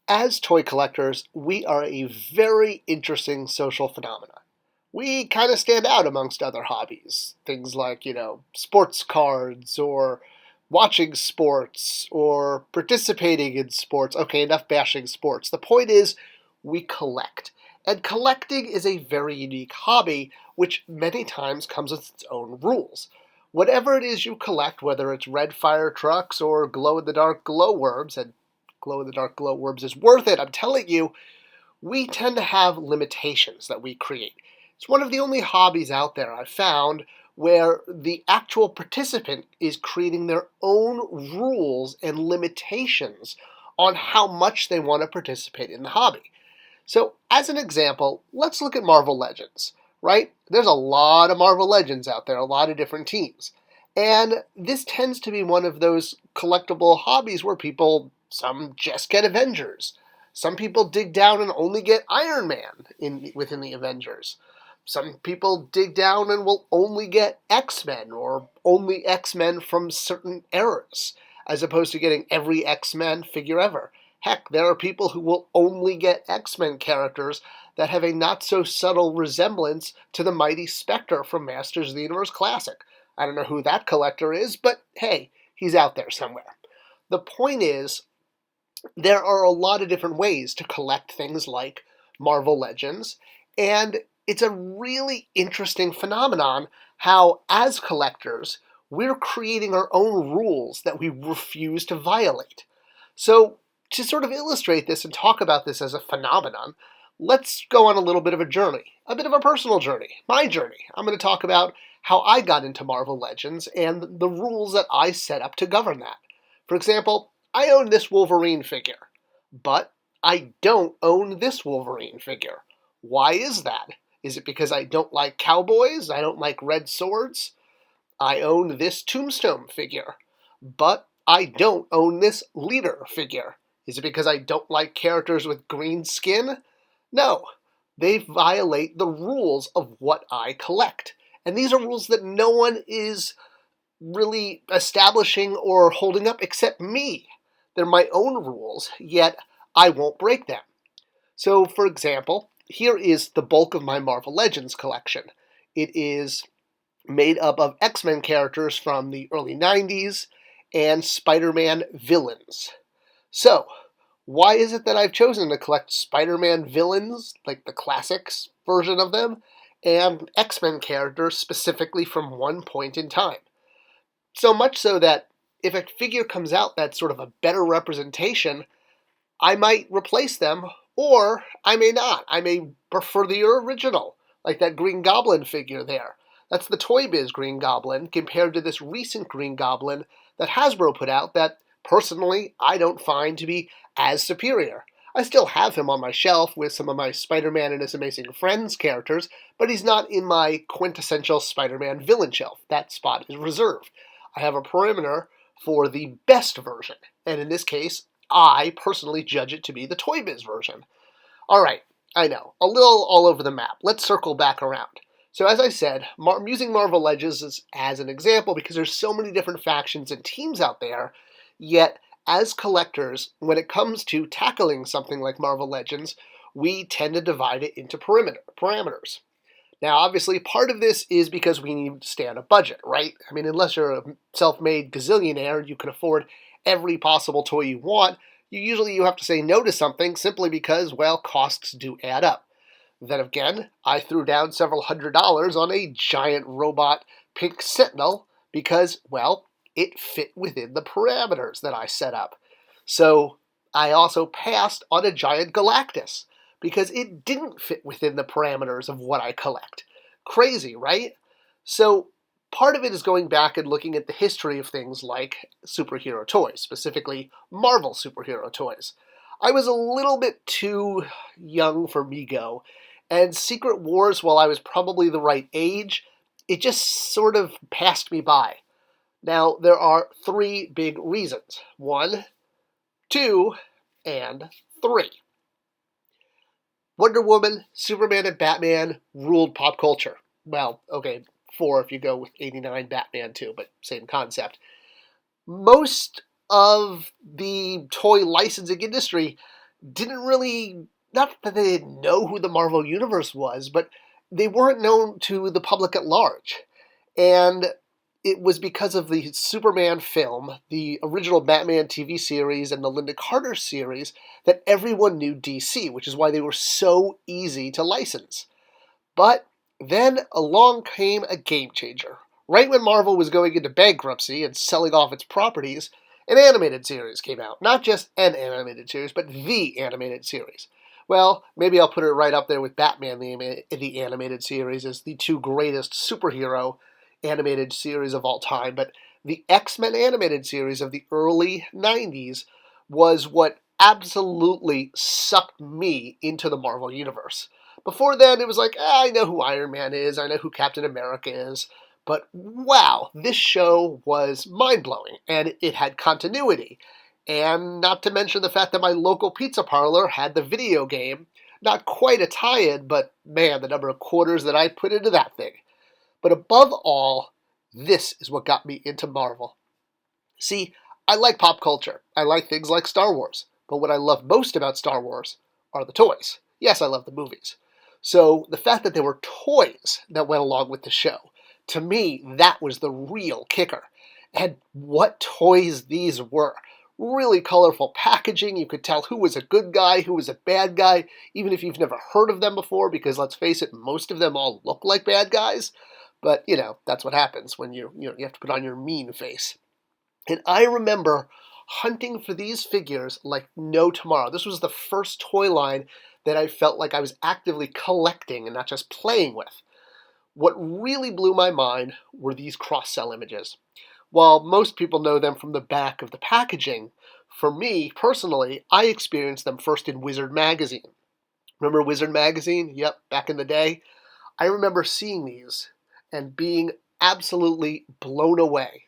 As toy collectors, we are a very interesting social phenomenon. We kind of stand out amongst other hobbies. Things like, sports cards or watching sports or participating in sports. Okay, enough bashing sports. The point is, we collect. And collecting is a very unique hobby, which many times comes with its own rules. Whatever it is you collect, whether it's red fire trucks or glow-in-the-dark glowworms, and glow-in-the-dark glowworms is worth it, I'm telling you, we tend to have limitations that we create. It's one of the only hobbies out there I've found where the actual participant is creating their own rules and limitations on how much they want to participate in the hobby. So, as an example, let's look at Marvel Legends, right? There's a lot of Marvel Legends out there, a lot of different teams. And this tends to be one of those collectible hobbies where some just get Avengers. Some people dig down and only get Iron Man within the Avengers. Some people dig down and will only get X-Men or only X-Men from certain eras, as opposed to getting every X-Men figure ever. Heck, there are people who will only get X-Men characters that have a not-so-subtle resemblance to the mighty Spector from Masters of the Universe Classic. I don't know who that collector is, but hey, he's out there somewhere. The point is, there are a lot of different ways to collect things like Marvel Legends, and it's a really interesting phenomenon how, as collectors, we're creating our own rules that we refuse to violate. So, to sort of illustrate this and talk about this as a phenomenon, let's go on a little bit of a journey, a bit of a personal journey, my journey. I'm going to talk about how I got into Marvel Legends and the rules that I set up to govern that. For example, I own this Wolverine figure, but I don't own this Wolverine figure. Why is that? Is it because I don't like cowboys? I don't like red swords? I own this Tombstone figure, but I don't own this Leader figure. Is it because I don't like characters with green skin? No, they violate the rules of what I collect. And these are rules that no one is really establishing or holding up except me. They're my own rules, yet I won't break them. So, for example, here is the bulk of my Marvel Legends collection. It is made up of X-Men characters from the early 90s and Spider-Man villains. So, why is it that I've chosen to collect Spider-Man villains, like the classics version of them, and X-Men characters specifically from one point in time? So much so that if a figure comes out that's sort of a better representation, I might replace them, or I may not. I may prefer the original, like that Green Goblin figure there. That's the Toy Biz Green Goblin compared to this recent Green Goblin that Hasbro put out that, personally, I don't find to be as superior. I still have him on my shelf with some of my Spider-Man and His Amazing Friends characters, but he's not in my quintessential Spider-Man villain shelf. That spot is reserved. I have a perimeter for the best version, and in this case, I personally judge it to be the Toy Biz version. Alright, I know, a little all over the map. Let's circle back around. So as I said, I'm using Marvel Legends as an example because there's so many different factions and teams out there, yet as collectors, when it comes to tackling something like Marvel Legends, we tend to divide it into parameters. Now, obviously, part of this is because we need to stay on a budget, right? I mean, unless you're a self-made gazillionaire and you can afford every possible toy you want, you have to say no to something simply because, well, costs do add up. Then again, I threw down several $100s on a giant robot pink sentinel because, well, it fit within the parameters that I set up. So I also passed on a giant Galactus because it didn't fit within the parameters of what I collect. Crazy, right? So part of it is going back and looking at the history of things like superhero toys, specifically Marvel superhero toys. I was a little bit too young for Mego, and Secret Wars, while I was probably the right age, it just sort of passed me by. Now, there are three big reasons. 1, 2, and 3. Wonder Woman, Superman, and Batman ruled pop culture. Well, okay, 4 if you go with 89 Batman too, but same concept. Most of the toy licensing industry didn't really, not that they didn't know who the Marvel Universe was, but they weren't known to the public at large. And it was because of the Superman film, the original Batman TV series, and the Linda Carter series that everyone knew DC, which is why they were so easy to license. But then along came a game changer. Right when Marvel was going into bankruptcy and selling off its properties, an animated series came out. Not just an animated series, but the animated series. Well, maybe I'll put it right up there with Batman, the animated series, as the two greatest superhero animated series of all time. But the X-Men animated series of the early 90s was what absolutely sucked me into the Marvel Universe. Before then, it was like, I know who Iron Man is, I know who Captain America is, but wow, this show was mind-blowing, and it had continuity. And not to mention the fact that my local pizza parlor had the video game, not quite a tie-in, but man, the number of quarters that I put into that thing. But above all, this is what got me into Marvel. See, I like pop culture. I like things like Star Wars. But what I love most about Star Wars are the toys. Yes, I love the movies. So the fact that there were toys that went along with the show, to me, that was the real kicker. And what toys these were. Really colorful packaging. You could tell who was a good guy, who was a bad guy, even if you've never heard of them before, because let's face it, most of them all look like bad guys. But, that's what happens when you have to put on your mean face. And I remember hunting for these figures like no tomorrow. This was the first toy line that I felt like I was actively collecting and not just playing with. What really blew my mind were these cross-cell images. While most people know them from the back of the packaging, for me, personally, I experienced them first in Wizard Magazine. Remember Wizard Magazine? Yep, back in the day. I remember seeing these and being absolutely blown away.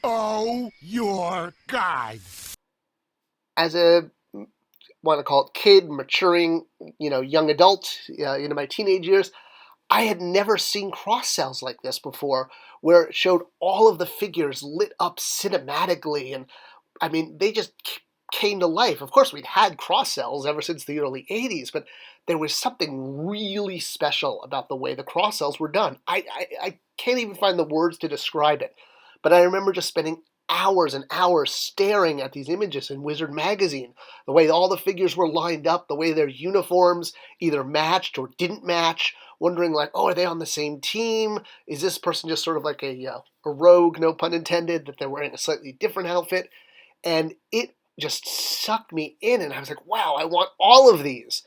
Oh, your God. As a, want to call it kid, maturing, young adult, into my teenage years, I had never seen cross-cells like this before, where it showed all of the figures lit up cinematically, and I mean, they just came to life. Of course, we'd had cross-cells ever since the early 80s, but there was something really special about the way the cross-cells were done. I can't even find the words to describe it, but I remember just spending hours and hours staring at these images in Wizard Magazine, the way all the figures were lined up, the way their uniforms either matched or didn't match, wondering like, oh, are they on the same team? Is this person just sort of like a rogue, no pun intended, that they're wearing a slightly different outfit? And it just sucked me in, and I was like, wow, I want all of these.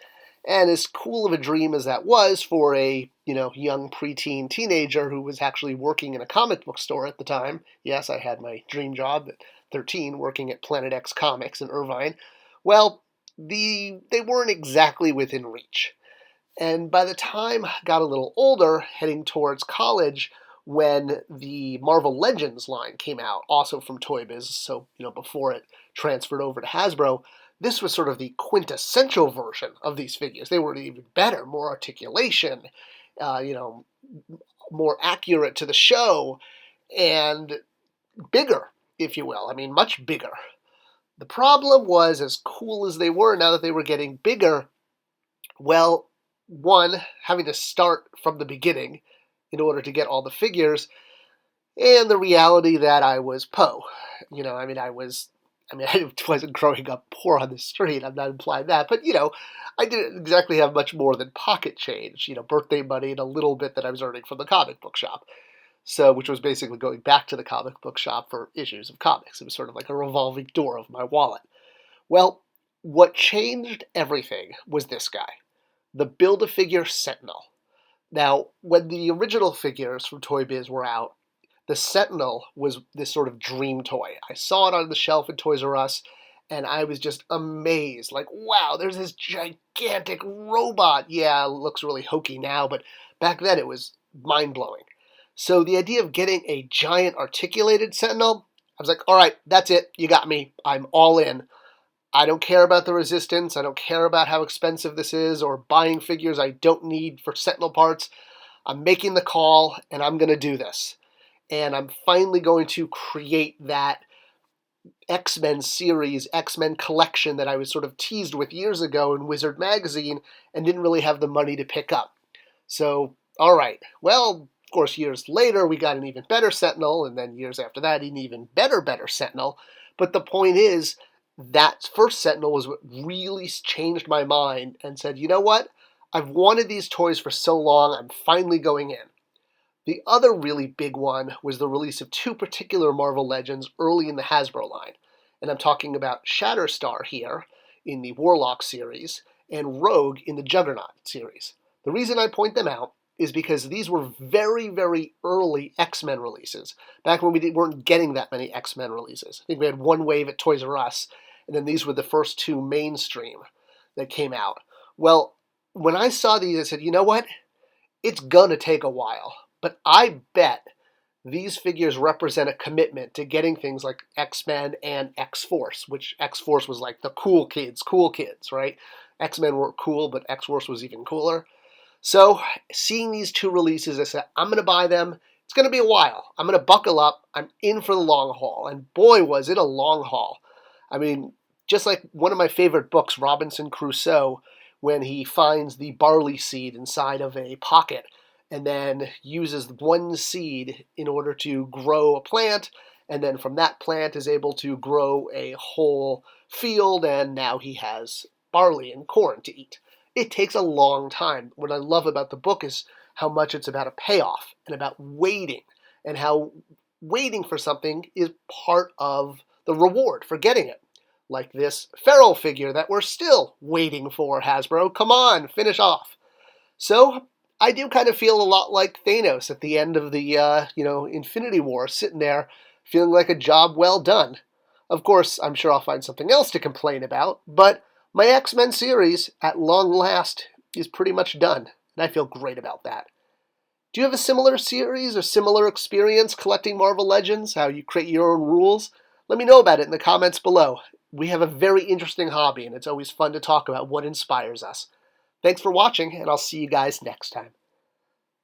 And as cool of a dream as that was for a, young preteen teenager who was actually working in a comic book store at the time. Yes, I had my dream job at 13 working at Planet X Comics in Irvine. Well, they weren't exactly within reach. And by the time I got a little older, heading towards college, when the Marvel Legends line came out, also from Toy Biz, so, before it transferred over to Hasbro, this was sort of the quintessential version of these figures. They were even better, more articulation, more accurate to the show, and bigger, if you will. I mean, much bigger. The problem was, as cool as they were, now that they were getting bigger, well, one, having to start from the beginning in order to get all the figures, and the reality that I was Poe. I wasn't growing up poor on the street, I'm not implying that, but, I didn't exactly have much more than pocket change, birthday money and a little bit that I was earning from the comic book shop. So, which was basically going back to the comic book shop for issues of comics. It was sort of like a revolving door of my wallet. Well, what changed everything was this guy, the Build-A-Figure Sentinel. Now, when the original figures from Toy Biz were out, the Sentinel was this sort of dream toy. I saw it on the shelf at Toys R Us, and I was just amazed. Like, wow, there's this gigantic robot. Yeah, it looks really hokey now, but back then it was mind-blowing. So the idea of getting a giant articulated Sentinel, I was like, all right, that's it. You got me. I'm all in. I don't care about the resistance. I don't care about how expensive this is or buying figures I don't need for Sentinel parts. I'm making the call, and I'm going to do this. And I'm finally going to create that X-Men series, X-Men collection that I was sort of teased with years ago in Wizard magazine and didn't really have the money to pick up. So, all right. Well, of course, years later, we got an even better Sentinel, and then years after that, an even better Sentinel. But the point is, that first Sentinel was what really changed my mind and said, you know what? I've wanted these toys for so long, I'm finally going in. The other really big one was the release of two particular Marvel Legends early in the Hasbro line. And I'm talking about Shatterstar here in the Warlock series and Rogue in the Juggernaut series. The reason I point them out is because these were very, very early X-Men releases, back when we weren't getting that many X-Men releases. I think we had one wave at Toys R Us, and then these were the first two mainstream that came out. Well, when I saw these, I said, you know what? It's gonna take a while. But I bet these figures represent a commitment to getting things like X-Men and X-Force, which X-Force was like the cool kids, right? X-Men were cool, but X-Force was even cooler. So seeing these two releases, I said, I'm going to buy them. It's going to be a while. I'm going to buckle up. I'm in for the long haul. And boy, was it a long haul. I mean, just like one of my favorite books, Robinson Crusoe, when he finds the barley seed inside of a pocket and then uses one seed in order to grow a plant, and then from that plant is able to grow a whole field, and now he has barley and corn to eat. It takes a long time. What I love about the book is how much it's about a payoff and about waiting, and how waiting for something is part of the reward for getting it. Like this feral figure that we're still waiting for, Hasbro. Come on, finish off. So I do kind of feel a lot like Thanos at the end of the Infinity War, sitting there feeling like a job well done. Of course, I'm sure I'll find something else to complain about, but my X-Men series, at long last, is pretty much done, and I feel great about that. Do you have a similar series or similar experience collecting Marvel Legends, how you create your own rules? Let me know about it in the comments below. We have a very interesting hobby, and it's always fun to talk about what inspires us. Thanks for watching, and I'll see you guys next time.